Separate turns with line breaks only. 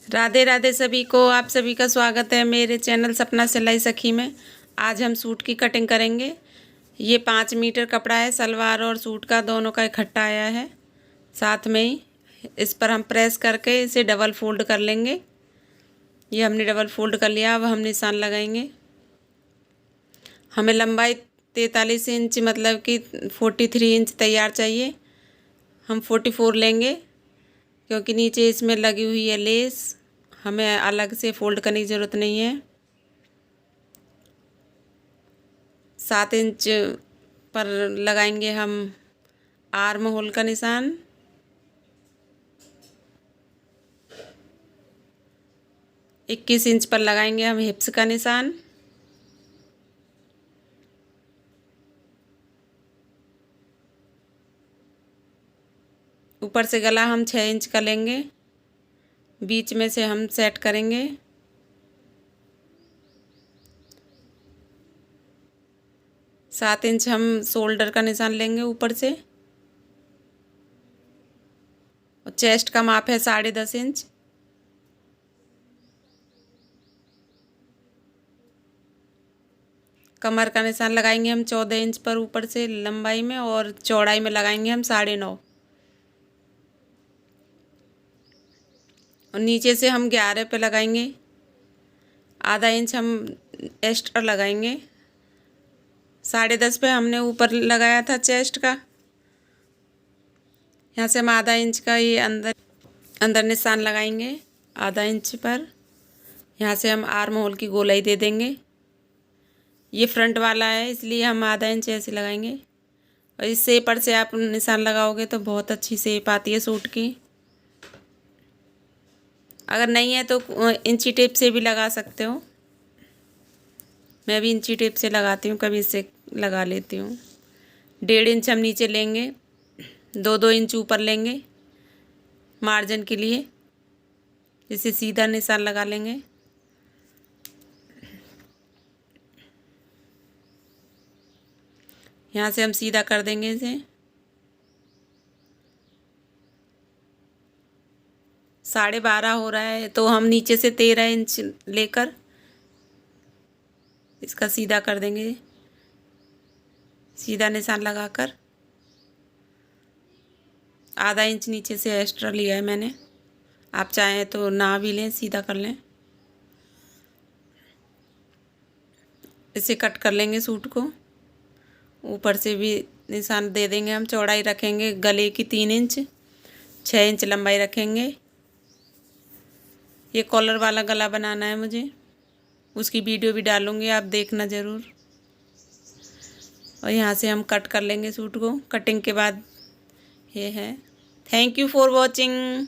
राधे राधे सभी को। आप सभी का स्वागत है मेरे चैनल सपना सिलाई सखी में। आज हम सूट की कटिंग करेंगे। ये 5 मीटर कपड़ा है, सलवार और सूट का दोनों का इकट्ठा आया है। साथ में ही इस पर हम प्रेस करके इसे डबल फोल्ड कर लेंगे। ये हमने डबल फोल्ड कर लिया। अब हम निशान लगाएंगे। हमें लंबाई 43 इंच मतलब कि 43 इंच तैयार चाहिए। हम 44 लेंगे क्योंकि नीचे इसमें लगी हुई है लेस। हमें अलग से फोल्ड करने की ज़रूरत नहीं है। 7 इंच पर लगाएंगे हम आर्म होल का निशान। 21 इंच पर लगाएंगे हम हिप्स का निशान। ऊपर से गला हम 6 इंच का लेंगे। बीच में से हम सेट करेंगे। 7 इंच हम शोल्डर का निशान लेंगे ऊपर से। और चेस्ट का माप है 10.5 इंच। कमर का निशान लगाएंगे हम 14 इंच पर ऊपर से लंबाई में, और चौड़ाई में लगाएंगे हम 9.5। और नीचे से हम 11 पे लगाएंगे। आधा इंच हम एक्स्ट्रा लगाएंगे। 10.5 पे हमने ऊपर लगाया था चेस्ट का। यहाँ से हम आधा इंच का ये अंदर निशान लगाएंगे। आधा इंच पर यहाँ से हम आर्म होल की गोलाई दे देंगे। ये फ्रंट वाला है इसलिए हम आधा इंच ऐसे लगाएंगे। और इस शेपर से आप निशान लगाओगे तो बहुत अच्छी शेप आती है सूट की। अगर नहीं है तो इंची टेप से भी लगा सकते हो। मैं भी इंची टेप से लगाती हूँ, कभी इससे लगा लेती हूँ। 1.5 इंच हम नीचे लेंगे। 2-2 इंच ऊपर लेंगे मार्जिन के लिए। इसे सीधा निशान लगा लेंगे। यहाँ से हम सीधा कर देंगे इसे। 12.5 हो रहा है तो हम नीचे से 13 इंच लेकर इसका सीधा कर देंगे। सीधा निशान लगाकर आधा इंच नीचे से एक्स्ट्रा लिया है मैंने। आप चाहें तो ना भी लें, सीधा कर लें। इसे कट कर लेंगे सूट को। ऊपर से भी निशान दे देंगे हम। चौड़ाई रखेंगे गले की 3 इंच, 6 इंच लंबाई रखेंगे। ये कॉलर वाला गला बनाना है मुझे, उसकी वीडियो भी डालूंगी, आप देखना ज़रूर। और यहाँ से हम कट कर लेंगे सूट को। कटिंग के बाद ये है। Thank you for watching.